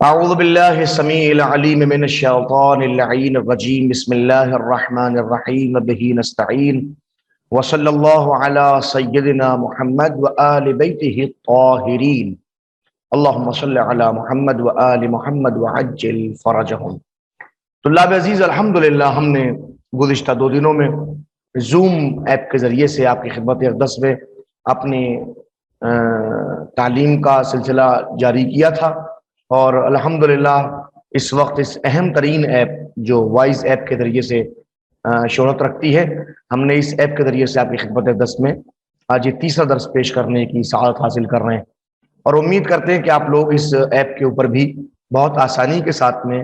اعوذ باللہ السمیع العلیم من الشیطان اللعین الرجیم بسم اللہ الرحمن الرحیم بہ نستعین وصلی اللہ علی سیدنا محمد وآل بیتہ الطاہرین اللہم صلی علی محمد وآل محمد وعجل فرجہم۔ طلاب عزیز، الحمدللہ ہم نے گزشتہ 2 دنوں میں زوم ایپ کے ذریعے سے آپ کی خدمت اقدس میں اپنی تعلیم کا سلسلہ جاری کیا تھا، اور الحمدللہ اس وقت اس اہم ترین ایپ جو وائز ایپ کے ذریعے سے شہرت رکھتی ہے، ہم نے اس ایپ کے ذریعے سے آپ کی خدمت اقدس میں آج یہ 3را درس پیش کرنے کی سعادت حاصل کر رہے ہیں، اور امید کرتے ہیں کہ آپ لوگ اس ایپ کے اوپر بھی بہت آسانی کے ساتھ میں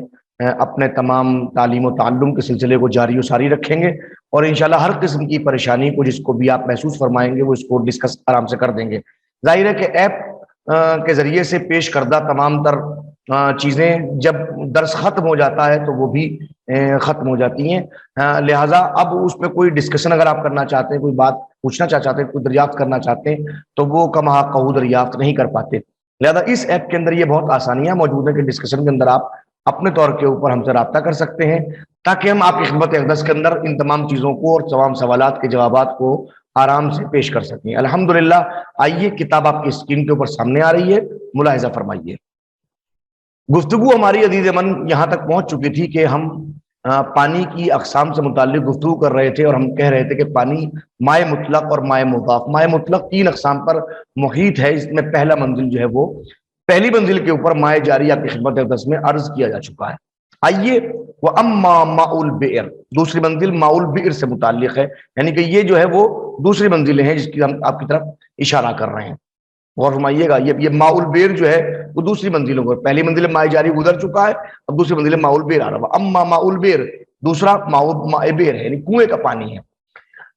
اپنے تمام تعلیم و تعلم کے سلسلے کو جاری و ساری رکھیں گے، اور انشاءاللہ ہر قسم کی پریشانی کو جس کو بھی آپ محسوس فرمائیں گے وہ اس کو ڈسکس آرام سے کر دیں گے۔ ظاہر ہے کہ ایپ کے ذریعے سے پیش کردہ تمام تر چیزیں جب درس ختم ہو جاتا ہے تو وہ بھی ختم ہو جاتی ہیں، لہٰذا اب اس پہ کوئی ڈسکشن اگر آپ کرنا چاہتے ہیں، کوئی بات پوچھنا چاہتے ہیں، کوئی دریافت کرنا چاہتے ہیں تو وہ کما قہو دریافت نہیں کر پاتے۔ لہذا اس ایپ کے اندر یہ بہت آسانیاں موجود ہیں کہ ڈسکشن کے اندر آپ اپنے طور کے اوپر ہم سے رابطہ کر سکتے ہیں، تاکہ ہم آپ کی خدمت اقدس کے اندر ان تمام چیزوں کو اور تمام سوالات کے جوابات کو آرام سے پیش کر سکیں۔ الحمدللہ آئیے، کتاب آپ کی اسکرین کے اوپر سامنے آ رہی ہے، ملاحظہ فرمائیے۔ گفتگو ہماری عزیز من یہاں تک پہنچ چکی تھی کہ ہم پانی کی اقسام سے متعلق گفتگو کر رہے تھے، اور ہم کہہ رہے تھے کہ پانی مائع مطلق اور مائع مضاف، مائع مطلق 3 اقسام پر محیط ہے۔ اس میں پہلا منزل جو ہے وہ پہلی منزل کے اوپر مائع جاری آپ کی خدمت اقدس میں عرض کیا جا چکا ہے۔ آئیے، وَأَمَّا مَاءُ الْبِئْرِ، دوسری منزل ماء البئر سے متعلق ہے، یعنی کہ یہ جو ہے وہ دوسری منزلیں ہیں جس کی ہم آپ کی طرف اشارہ کر رہے ہیں۔ غور فرمائیے گا، یہ ماء البئر جو ہے وہ دوسری منزلوں پر، پہلی منزل مائع جاری گزر چکا ہے، اب دوسری منزل ماء البئر آ رہا ہے۔ اما ماء البئر، دوسرا ماء بئر ہے، یعنی کنویں کا پانی ہے۔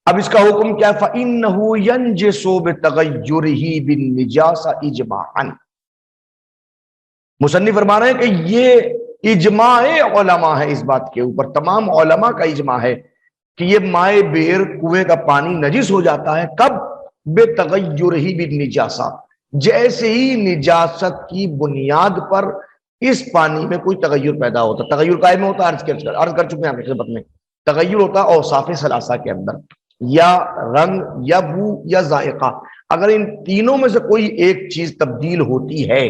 اب اس کا حکم کیا ہے؟ فَإِنَّهُ يَنْجِسُ بِتَغَيُّرِهِ بِالنِّجَاسَةِ اجماعا۔ مصنف فرما رہے ہیں کہ یہ اجماع علماء ہے، اس بات کے اوپر تمام علماء کا اجماع ہے کہ یہ ماء بئر کنویں کا پانی نجس ہو جاتا ہے۔ کب؟ بِتَغَيُّرِهِ بِالنِّجَاسَةِ، جیسے ہی نجاست کی بنیاد پر اس پانی میں کوئی تغیر پیدا ہوتا، تغیر قائم ہوتا، عرض کر چکے ہیں آپ کی خدمت میں، تغیر ہوتا اوصاف ثلاثہ کے اندر، یا رنگ یا بو یا ذائقہ۔ اگر ان تینوں میں سے کوئی ایک چیز تبدیل ہوتی ہے،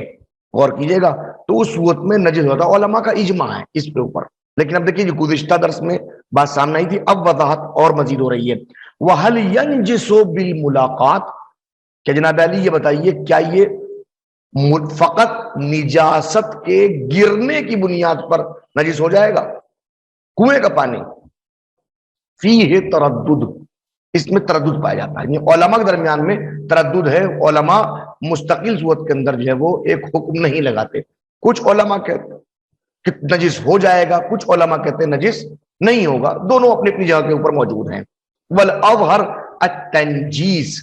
غور کیجئے گا، تو اس صورت میں نجس ہوتا۔ علماء کا اجماع ہے اس کے اوپر۔ لیکن اب دیکھیے، گزشتہ درس میں بات سامنے آئی تھی، اب وضاحت اور مزید ہو رہی ہے۔ وَهَلْ يَنْجِسُ بِالْمُلَاقَاتِ، کہ جناب علی یہ بتائیے، کیا یہ فقط نجاست کے گرنے کی بنیاد پر نجس ہو جائے گا کنویں کا پانی؟ فیہ تردد، اس میں تردد پایا جاتا ہے، یعنی علماء کے درمیان میں تردد ہے۔ علماء مستقل صورت کے اندر جو ہے وہ ایک حکم نہیں لگاتے۔ کچھ علماء کہتے ہیں کہ نجس ہو جائے گا، کچھ علماء کہتے ہیں نجس نہیں ہوگا، دونوں اپنی اپنی جگہ کے اوپر موجود ہیں۔ والاظہر التنجیس،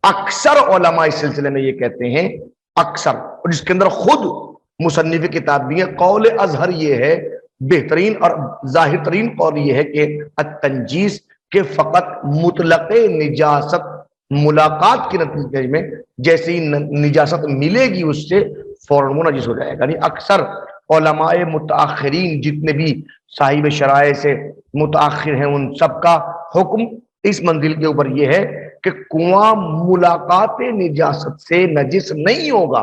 اکثر علماء اس سلسلے میں یہ کہتے ہیں، اکثر، اور جس کے اندر خود مصنف کتاب بھی ہے، قول اظہر یہ ہے، بہترین اور ظاہر ترین قول یہ ہے کہ التنجیس، کہ فقط مطلق نجاست ملاقات کے نتیجے میں جیسے ہی نجاست ملے گی اس سے فوراً وہ نجس ہو جائے گا۔ یعنی اکثر علماء متاخرین جتنے بھی صاحب شرائع سے متاخر ہیں، ان سب کا حکم اس منزل کے اوپر یہ ہے کہ کنواں ملاقات نجاست سے نجس نہیں ہوگا،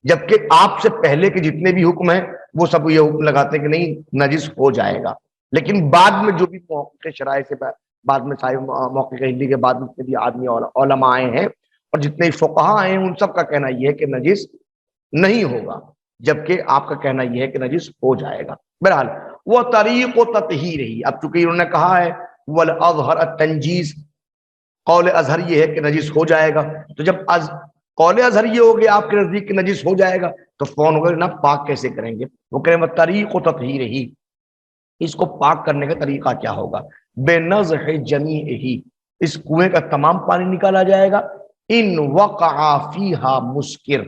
جبکہ آپ سے پہلے کے جتنے بھی حکم ہیں وہ سب یہ حکم لگاتے ہیں کہ نہیں، نجس ہو جائے گا۔ لیکن بعد میں جو بھی موقع شرائع سے بعد میں صاحب موقع ہندی کے بعد جتنے بھی آدمی علماء آئے ہیں اور جتنے فقہاء آئے ہیں، ان سب کا کہنا یہ ہے کہ نجس نہیں ہوگا، جبکہ آپ کا کہنا یہ ہے کہ نجس ہو جائے گا۔ بہرحال وہ طریق و تطہیر ہی، اب چونکہ انہوں نے کہا ہے والاظہر التنجیز، قول اظہر یہ ہے کہ نجس ہو جائے گا، تو جب قول اظہر یہ ہو گیا آپ کے نزدیک کہ نجس ہو جائے گا، تو فون ہوگا نا پاک کیسے کریں گے؟ وہ کہیں وہ طریق و تطہیر ہی، اس کو پاک کرنے کا طریقہ کیا ہوگا؟ بے نضح جمیعہ، اس کنویں کا تمام پانی نکالا جائے گا، ان وقع فیہا مسکر،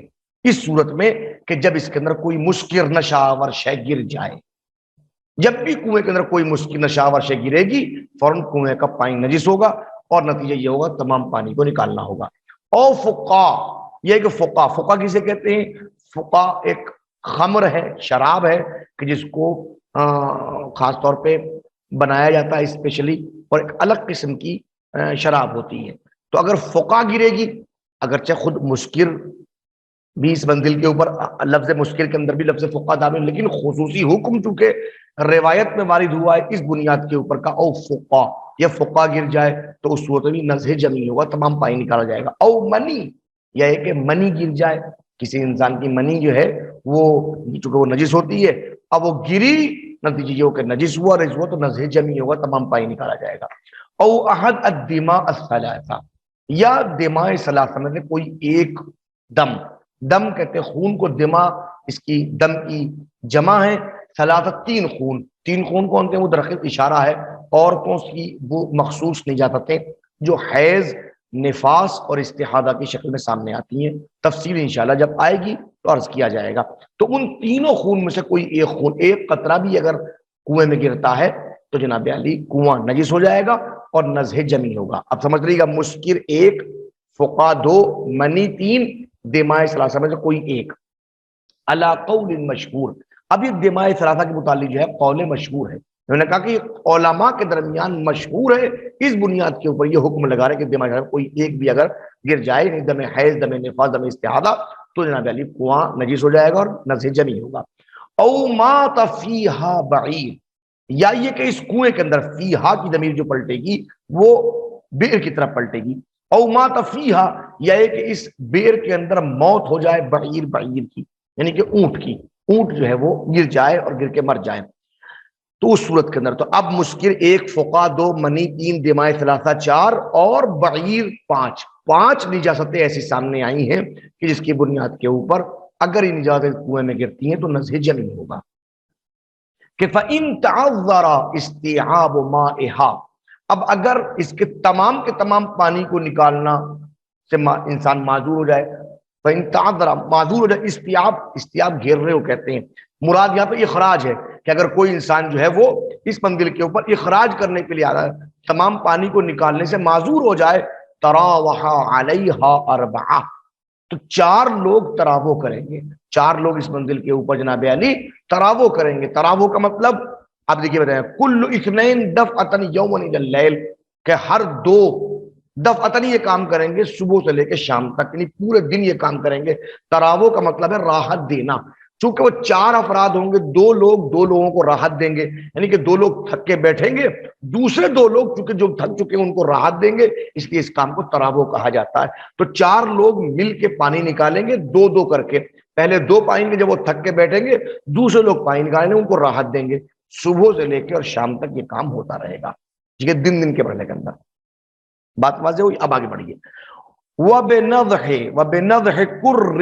اس صورت میں کہ جب اس کے اندر کوئی مسکر نشاور شے گر جائے۔ جب بھی کنویں کے اندر کوئی مسکر نشاور شے گرے گی، فوراً کنویں کا پانی نجس ہوگا، اور نتیجہ یہ ہوگا تمام پانی کو نکالنا ہوگا۔ او فقہ، یہ کہ فقہ کسے کہتے ہیں؟ فقہ ایک خمر ہے، شراب ہے کہ جس کو خاص طور پہ بنایا جاتا ہے اسپیشلی، اور ایک الگ قسم کی شراب ہوتی ہے۔ تو اگر فقا گرے گی، اگرچہ خود مسکر بھی اس منزل کے اوپر، لفظ مسکر کے اندر بھی لفظ فقا دامن، لیکن خصوصی حکم چونکہ روایت میں وارد ہوا ہے اس بنیاد کے اوپر کا، او فقا، یا فقا گر جائے تو اس صورت میں نزح جمی ہوگا، تمام پانی نکالا جائے گا۔ او منی، یا کہ منی گر جائے، کسی انسان کی منی جو ہے وہ چونکہ وہ نجس ہوتی ہے، اب وہ گری، نتیجہ یہ ہو کہ نجس ہوا، رجس ہوا، تو نزح جمی ہوگا، تمام پانی نکالا جائے گا۔ او احد الدماء الثلاثہ، یا دماء ثلاثہ میں سے کوئی ایک دم، دم کہتے ہیں خون کو، دماء اس کی دم کی جمع ہے، ثلاثہ تین خون، تین خون کون سے؟ وہ درخت اشارہ ہے عورتوں کی وہ مخصوص نجاستیں جو حیض، نفاس اور استحاضہ کی شکل میں سامنے آتی ہیں، تفصیل انشاءاللہ جب آئے گی تو عرض کیا جائے گا۔ تو ان تینوں خون میں سے کوئی ایک خون، ایک قطرہ بھی اگر کنویں میں گرتا ہے تو جناب علی کنواں نجس ہو جائے گا اور نزح جمی ہوگا۔ اب سمجھ رہی گا، مسکر ایک، فقا دو، منی تین، دماء ثلاثہ میں سے کوئی ایک، علی قول مشہور۔ اب یہ دماء ثلاثہ کے متعلق جو ہے قول مشہور ہے، انہوں نے کہا کہ علماء کے درمیان مشہور ہے، اس بنیاد کے اوپر یہ حکم لگا رہے کہ دماء ثلاثہ کوئی ایک بھی اگر گر جائے، دم حیض، دم نفاس، دم استحاضہ، تو جناب علی کنواں نجس ہو جائے گا اور نزح جمی ہوگا۔ او مات فیہا بعیر، یا یہ کہ اس کنویں کے اندر، فیہا کی ضمیر جو پلٹے گی وہ بئر کی طرف پلٹے گی، او مات فیہا، یا یہ کہ اس بئر کے اندر موت ہو جائے، بعیر، بعیر کی یعنی کہ اونٹ کی، اونٹ جو ہے وہ گر جائے اور گر کے مر جائے، تو اس صورت کے اندر تو اب مسکر ایک، فقا دو، منی تین، دماء ثلاثہ چار، اور بعیر پانچ، پانچ نجاستیں ایسی سامنے آئی ہیں کہ جس کی بنیاد کے اوپر اگر یہ نجاستیں کنویں میں گرتی ہیں تو نزح جمی ہوگا۔ کہ فَإِن تَعَذَّرَ اسْتِيعَابُ مَائِهَا، اب اگر اس کے تمام پانی کو نکالنا سے انسان معذور ہو جائے، فَإِن تَعَذَّرَ، معذور ہو جائے، استیعاب گھیر رہے ہو کہتے ہیں، مراد یہاں پہ اخراج ہے کہ اگر کوئی انسان جو ہے وہ اس منزل کے اوپر اخراج کرنے کے لیے آ رہا ہے، تمام پانی کو نکالنے سے معذور ہو جائے، تراوح علیہا اربعہ، تو چار لوگ تراوح کریں گے، چار لوگ اس منزل کے اوپر جناب علی تراوح کریں گے۔ تراوح کا مطلب آپ دیکھیے بتائیں، کل اثنین دفعۃ یوما الی اللیل، کہ ہر دو دفعۃ یہ کام کریں گے صبح سے لے کے شام تک، یعنی پورے دن یہ کام کریں گے۔ تراوح کا مطلب ہے راحت دینا، چونکہ وہ چار افراد ہوں گے، دو لوگ دو لوگوں کو راحت دیں گے، یعنی کہ دو لوگ تھک کے بیٹھیں گے، دوسرے دو لوگ چونکہ جو تھک چکے ہیں ان کو راحت دیں گے، اس لیے اس کام کو تراوح کہا جاتا ہے۔ تو چار لوگ مل کے پانی نکالیں گے، دو دو کر کے، پہلے دو پائیں گے جب وہ تھک کے بیٹھیں گے، دوسرے لوگ پانی نکالیں گے، ان کو راحت دیں گے، صبح سے لے کے اور شام تک یہ کام ہوتا رہے گا، ٹھیک ہے، دن کے مرحلے کے اندر۔ بات واضح ہوئی؟ اب آگے بڑھیے۔ وَبِنَضْحِ قُرٍّ،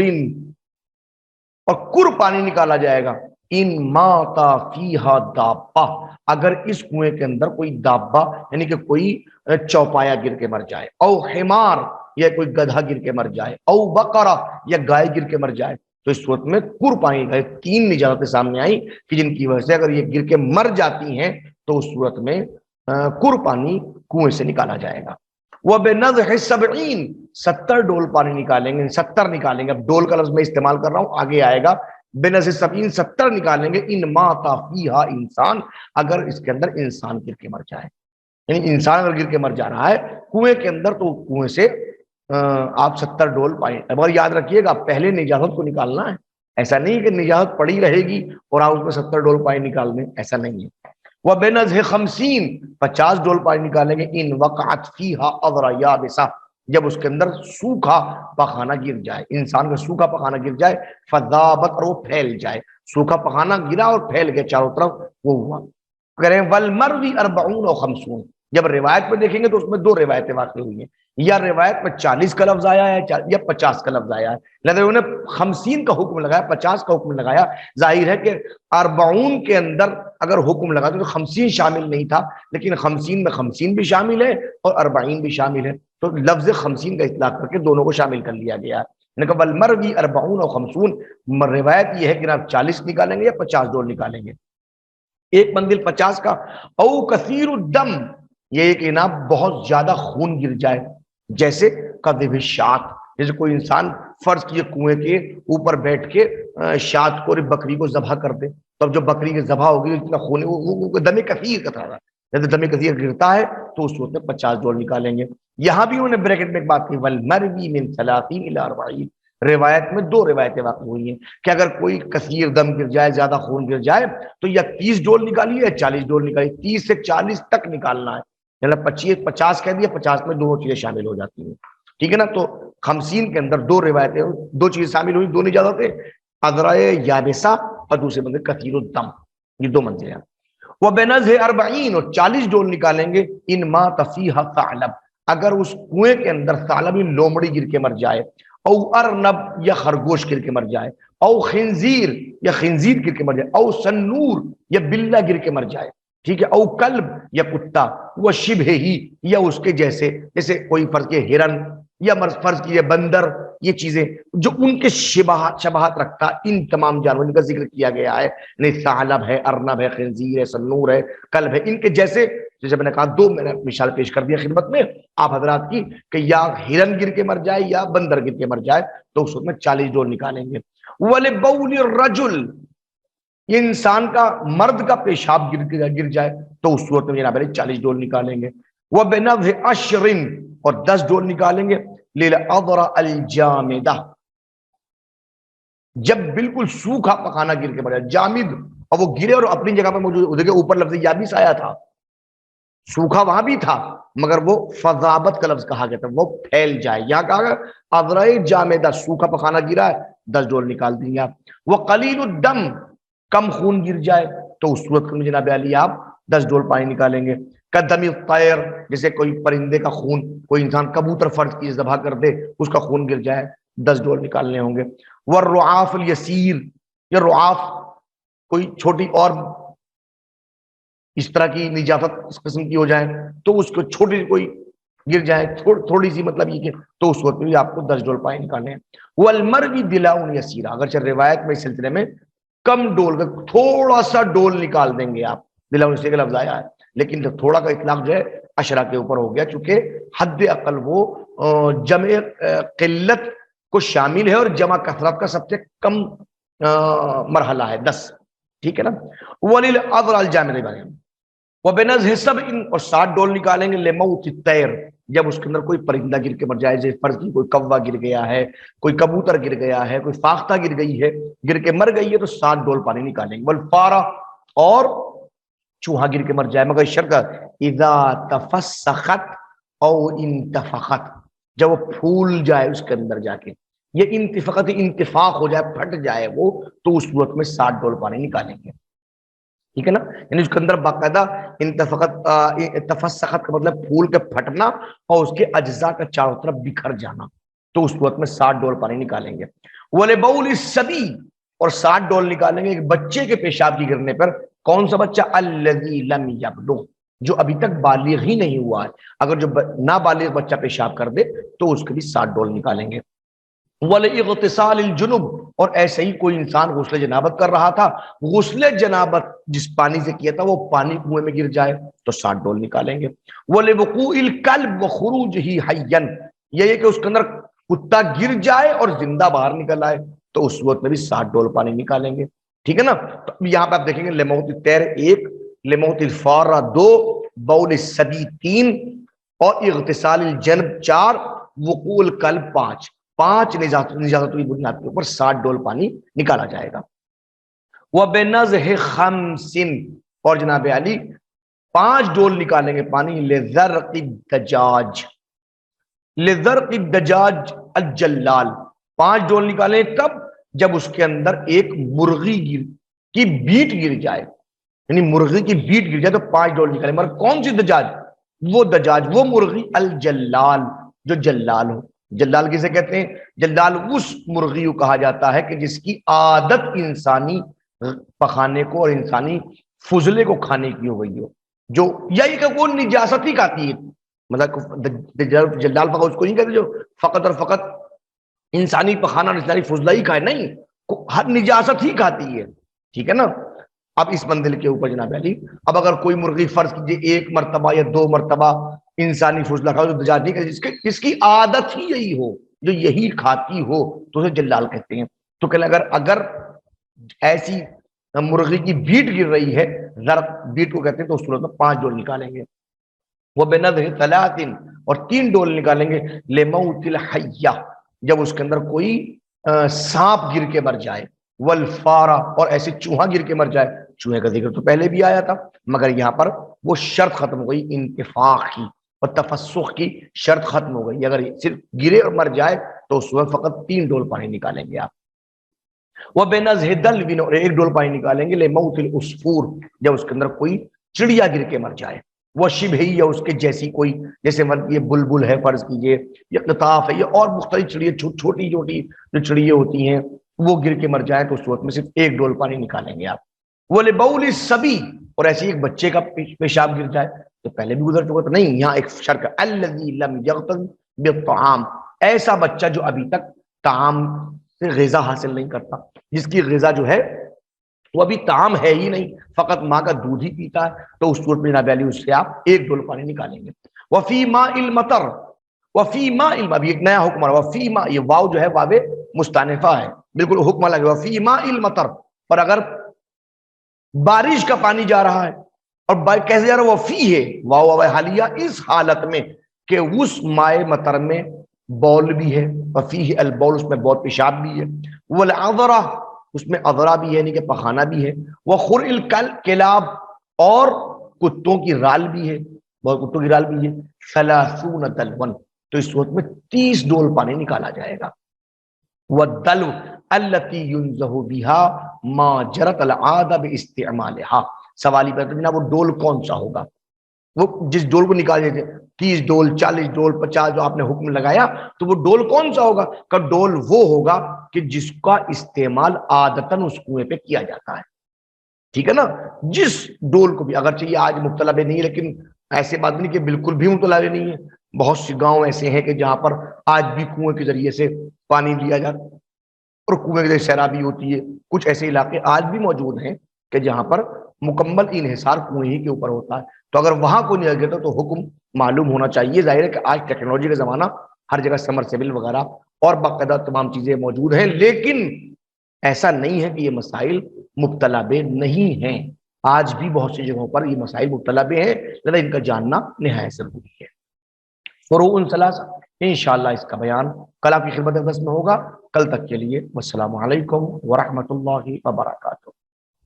اور کر پانی نکالا جائے گا، ان ماتا فیہا دابہ، اگر اس کنویں کے اندر کوئی دابہ یعنی کہ کوئی چوپایا گر کے مر جائے، او حمار، یا کوئی گدھا گر کے مر جائے، او بقرہ، یا گائے گر کے مر جائے، تو اس صورت میں کر پانی کا تین نجاستیں سامنے آئی کہ جن کی وجہ سے اگر یہ گر کے مر جاتی ہیں تو اس صورت میں کر پانی کنویں سے نکالا جائے گا۔ وَبِنَضْحِ سَبْعِينَ، 70 ڈول پانی نکالیں گے، 70 نکالیں گے، اب ڈول کا لفظ میں استعمال کر رہا ہوں، آگے آئے گا، بِنَضْحِ سَبْعِينَ 70 نکالیں گے، ان ماتا فیہا انسان، اگر اس کے اندر انسان گر کے مر جائے، یعنی انسان اگر گر کے مر جا رہا ہے کنویں کے اندر تو کنویں سے آپ 70 ڈول پانی، اور یاد رکھیے گا پہلے نجاست کو نکالنا ہے، ایسا نہیں کہ نجاست پڑی رہے گی اور آپ اس میں 70 ڈول پانی نکال دیں، ایسا نہیں ہے۔ وَبِنَضْحِ 50، 50 ڈول پانی نکالیں گے، ان وقعت فیہا اذرا یابسہ، جب اس کے اندر سوکھا پخانہ گر جائے، انسان کا سوکھا پخانہ گر جائے، فذابت، اور وہ پھیل جائے، سوکھا پخانہ گرا اور پھیل گیا چاروں طرف، وہ ہوا۔ کریں والمروی 40 و 50، جب روایت میں دیکھیں گے تو اس میں دو روایتیں واقع ہوئی ہیں، یا روایت میں 40 کا لفظ آیا ہے یا 50 کا لفظ آیا ہے، لہذا انہوں نے 50 کا حکم لگایا، 50 کا حکم لگایا، ظاہر ہے کہ 40 کے اندر اگر حکم لگا تو 50 شامل نہیں تھا، لیکن 50 میں 50 بھی شامل ہے اور 40 بھی شامل ہے، تو لفظ 50 کا اطلاق کر کے دونوں کو شامل کر لیا گیا ہے۔ والمروی 40 و 50، روایت یہ ہے کہ آپ 40 نکالیں گے یا 50 ڈول نکالیں گے، ایک بندل 50 کا، او کثیر الدم، یہ ایک اناب بہت زیادہ خون گر جائے، جیسے قذف الشاۃ، جیسے کوئی انسان فرض کیے کنویں کے اوپر بیٹھ کے شاد کو بکری کو ذبح کر دے، تب جو بکری کی ذبح ہوگی اتنا خون وہ دم کثیر کا تھا، جب دم کثیر گرتا ہے تو اس وقت میں 50 ڈول نکالیں گے۔ یہاں بھی انہوں نے بریکٹ میں ایک بات کی، والمروی من 30 الی 40، روایت میں 2 روایتیں واقع ہوئی ہیں کہ اگر کوئی کثیر دم گر جائے، زیادہ خون گر جائے تو یا 30 ڈول نکالیے یا 40 ڈول نکالیے، 30 سے 40 تک نکالنا ہے، یعنی 50 کہہ دیا، 50 میں دونوں چیزیں شامل ہو جاتی ہیں، ٹھیک ہے نا۔ تو 50 کے اندر 2 روایتیں، 2 چیزیں شامل ہوئی، 2 اجازتیں، ادرائے یابسہ اور دوسرے بندے کثیر الدم، یہ 2 منزلیں ہیں۔ وہ بنز 40 اور 40 ڈول نکالیں گے، ان ما تفیہ ثعلب، اگر اس کنویں کے اندر ثعلب لومڑی گر کے مر جائے، او ارنب یا خرگوش گر کے مر جائے، او خنزیر یا خنزیر گر کے مر جائے، او سنور یا بلہ گر کے مر جائے، ٹھیک ہے، او کلب یا کتا، وہ شبہ ہی یا اس کے جیسے، جیسے کوئی فرض کے ہرن یا فرض کیے بندر، یہ چیزیں جو ان کے شبہات رکھتا، ان تمام جانوروں کا ذکر کیا گیا ہے، نہیں ثعلب ہے، ارنب ہے، خنزیر ہے، سنور ہے، کلب ہے، ان کے جیسے، جیسے میں نے کہا 2 میں نے مثال پیش کر دیا خدمت میں آپ حضرات کی کہ یا ہرن گر کے مر جائے یا بندر گر کے مر جائے تو اس وقت میں 40 ڈول نکالیں گے۔ وَلِبَوْلِ الرَّجُلِ، یہ انسان کا مرد کا پیشاب گر جائے تو اس وقت میں جناب 40 ڈول نکالیں گے۔ وَبِنَضْحِ عَشْرٍ، اور 10 ڈول نکالیں گے، لِلْأَضْرَ الْجَامِدَةِ، جب بالکل سوکھا پخانا گر کے مر جائے، جامد، اور وہ گرے اور اپنی جگہ پر موجود، دیکھیں اوپر لفظ یابس آیا تھا، سوکھا وہاں بھی تھا مگر وہ فضابت کا لفظ کہا گیا تھا، وہ پھیل جائے، یہاں کہا گیا اضرائے جامدہ، سوکھا پخانا گرا ہے 10 ڈول نکال دیں گے آپ۔ وہ قلیل الدم، کم خون گر جائے تو اس صورت میں جناب علی آپ 10 ڈول پانی نکالیں گے۔ قدم الطیر، جیسے کوئی پرندے کا خون، کوئی انسان کبوتر فرض کی ذبح کر دے، اس کا خون گر جائے 10 ڈول نکالنے ہوں گے۔ والرعاف الیسیر، یا رعاف کوئی چھوٹی اور اس طرح کی نجاست اس قسم کی ہو جائے تو اس کو چھوٹی کوئی گر جائے تھوڑی سی، مطلب یہ کہ تو اس وقت بھی آپ کو 10 ڈول پانی نکالنے ہیں۔ والمروی دلاء یسیرا، اگرچہ روایت میں اس سلسلے میں کم ڈول کا، تھوڑا سا ڈول نکال دیں گے آپ، دلاء یسیر کا لفظ آیا ہے، لیکن جب تھوڑا کا اطلاق جو ہے عشرہ کے اوپر ہو گیا، چونکہ حد اقل وہ جمع قلت کو شامل ہے اور جمع کثرت کا سب سے کم مرحلہ ہے 10، ٹھیک ہے نا۔ وللأضرع الجامد، وبنزہ 70، اور 60 ڈول نکالیں گے، لموت الطیر، جب اس کے اندر کوئی پرندہ گر کے مر جائے، جیسے فرض کی کوئی کوا گر گیا ہے، کوئی کبوتر گر گیا ہے، کوئی فاختہ گر گئی ہے، گر کے مر گئی ہے تو 60 ڈول پانی نکالیں گے۔ والفارہ، اور چوہا گر کے مر جائے، مگر شرط اذا تفسخت او انتفخت، جب وہ پھول جائے اس کے اندر جا کے، یہ انتفاقت انتفاق ہو جائے، پھٹ جائے وہ، تو اس صورت میں 60 ڈول پانی نکالیں گے، ٹھیک ہے نا۔ یعنی اس کے اندر باقاعدہ تفسخت کا مطلب پھول کے پھٹنا اور اس کے اجزاء کا چاروں طرف بکھر جانا، تو اس وقت میں 60 ڈول پانی نکالیں گے۔ وَلِبَوْلِ الصَّبِي، اور 60 ڈول نکالیں گے ایک بچے کے پیشاب کی گرنے پر۔ کون سا بچہ؟ الَّذِي لَمْ يَبْلُغْ، جو ابھی تک بالغ ہی نہیں ہوا ہے، اگر جو نابالغ بچہ پیشاب کر دے تو اس کے بھی 60 ڈول نکالیں گے۔ وَلِاغْتِسَالِ الْجُنُوب، اور ایسے ہی کوئی انسان غسل جنابت کر رہا تھا، غسل جنابت جس پانی سے کیا تھا وہ پانی کنویں میں گر جائے تو 60 ڈول نکالیں گے۔ وَلِوُقُوعِ الْكَلْبِ وَخُرُوجِهِ حَيًّا، یہ کہ اس کے اندر کتا گر جائے اور زندہ باہر نکل آئے تو اس وقت میں بھی 60 ڈول پانی نکالیں گے، ٹھیک ہے نا۔ تو یہاں پہ آپ دیکھیں گے لموت الطیر 1، لموت الفارہ 2، بول الصبی 3، اور اغتسال الجنب 4، وقوع الکلب 5، 5 نجاستوں کی بنیاد کے اوپر 60 ڈول پانی نکالا جائے گا۔ وَبِنَضْحِ 5، اور جناب علی 5 ڈول نکالیں گے پانی، لِذَرْقِ الدَّجَاجِ، لِذَرْقِ الدَّجَاجِ الجلال، 5 ڈول نکالیں کب؟ جب اس کے اندر ایک مرغی کی بیٹ گر جائے، یعنی مرغی کی بیٹ گر جائے تو 5 ڈول نکالیں، مگر کون سی دجاج؟ وہ دجاج، وہ مرغی الجلال جو جلال ہو۔ جلال کسے کہتے ہیں؟ جلال اس مرغی کو کہا جاتا ہے کہ جس کی عادت انسانی پخانے کو اور انسانی فضلے کو کھانے کی ہو گئی ہو، جو یہی کہ وہ نجاست ہی کھاتی ہے، مطلب جلال فقط اس کو نہیں کہتے جو فقط اور فقط انسانی پخانا اور انسانی فضلہ ہی کھائے، نہیں، ہر نجاست ہی کھاتی ہے، ٹھیک ہے نا۔ اب اس منزل کے اوپر جناب علی، اب اگر کوئی مرغی فرض کیجیے 1 مرتبہ یا 2 مرتبہ انسانی فضلہ کھا تو دجاج نہیں کہ جس کی عادت ہی یہی ہو، جو یہی کھاتی ہو تو اسے جلال کہتے ہیں. تو کہ اگر ایسی مرغی کی بیٹ گر رہی ہے، ضرب بیٹ کو کہتے ہیں، تو اس صورت میں 5 ڈول نکالیں گے. وہ بنظر ثلاث، اور 3 ڈول نکالیں گے لموت الحیہ، جب اس کے اندر کوئی سانپ گر کے مر جائے، والفارہ، اور ایسے چوہا گر کے مر جائے. چوہے کا ذکر تو پہلے بھی آیا تھا، مگر یہاں پر وہ شرط ختم ہو گئی، انتفاق کی اور تفسخ کی شرط ختم ہو گئی. اگر صرف گرے اور مر جائے تو اس وقت فقط 3 ڈول پانی نکالیں گے آپ. وہ بے نظہ دلوین، اور 1 ڈول پانی نکالیں گے لموت العصفور، جب اس کے اندر کوئی چڑیا گر کے مر جائے. وہ شبہ ہی، یا اس کے جیسی کوئی، جیسے یہ بلبل ہے فرض کیجئے، یا قطاف ہے، یا اور مختلف چڑیے، چھوٹی چھوٹی جو چڑیے ہوتی ہیں، وہ گر کے مر جائے تو اس وقت میں صرف 1 ڈول پانی نکالیں گے آپ. وہ لبول الصبی، اور ایسے ایک بچے کا پیشاب گر جائے، تو پہلے بھی گزر چکا تو نہیں، یہاں ایک شرط الذی لم یغتذ بالطعام، ایسا بچہ جو ابھی تک طعام سے غذا حاصل نہیں کرتا، جس کی غذا جو ہے وہ ابھی طعام ہے ہی نہیں، فقط ماں کا دودھ ہی پیتا ہے، تو اس صورت میں جناب علی اس سے آپ 1 ڈول پانی نکالیں گے. وفی ماء المطر، وفی ماء ابھی ایک نیا حکم ہے، وفی ماء، یہ واو جو ہے واو مستانفہ ہے، بالکل حکم الگ ہے. وفی ماء المطر، اور اگر بارش کا پانی جا رہا ہے، اور کیسے جا رہا ہے، وفی ہے واو حالیہ، اس حالت میں کہ اس مائع مطر میں بول بھی ہے، وفیہ البول، اس میں بول پیشاب بھی ہے، والعذرہ، اس میں عذرہ بھی ہے یعنی کہ پخانہ بھی ہے، وخر الکلاب، اور کتوں کی رال بھی ہے، بہت کتوں کی رال بھی ہے، 30 دلون، تو اس وقت میں 30 ڈول پانی نکالا جائے گا. والدلو التي ينزه بها ما جرت العادة باستعمالها، سوال یہ ہے جناب وہ ڈول کون سا ہوگا، وہ جس ڈول کو نکالے تھے 30 ڈول 40 ڈول 50 جو آپ نے حکم لگایا، تو وہ ڈول کون سا ہوگا؟ کہ ڈول وہ ہوگا کہ جس کا استعمال عادتاً اس کنویں پہ کیا جاتا ہے. ٹھیک ہے نا، جس ڈول کو بھی، اگرچہ یہ آج مبتلا بے نہیں ہے، لیکن ایسے بات نہیں کہ بالکل بھی مبتلا بے نہیں ہے. بہت سی گاؤں ایسے ہیں کہ جہاں پر آج بھی کنویں کے ذریعے سے پانی لیا جاتا ہے، اور کنویں کے ذریعے سیرابی ہوتی ہے. کچھ ایسے علاقے آج بھی موجود ہیں کہ جہاں پر مکمل انحصار کنویں ہی کے اوپر ہوتا ہے. تو اگر وہاں کو نہیں لگے تو حکم معلوم ہونا چاہیے. ظاہر ہے کہ آج ٹیکنالوجی کا زمانہ، ہر جگہ سمرسیبل وغیرہ اور باقاعدہ تمام چیزیں موجود ہیں، لیکن ایسا نہیں ہے کہ یہ مسائل مبتلا بے نہیں ہیں. آج بھی بہت سی جگہوں پر یہ مسائل مبتلا بے ہیں، لہذا ان کا جاننا نہایت ضروری ہے. فروع ثلاثہ، انشاءاللہ اس کا بیان کل آپ کی خدمت میں ہوگا. کل تک کے لیے والسلام علیکم ورحمۃ اللہ وبرکاتہ.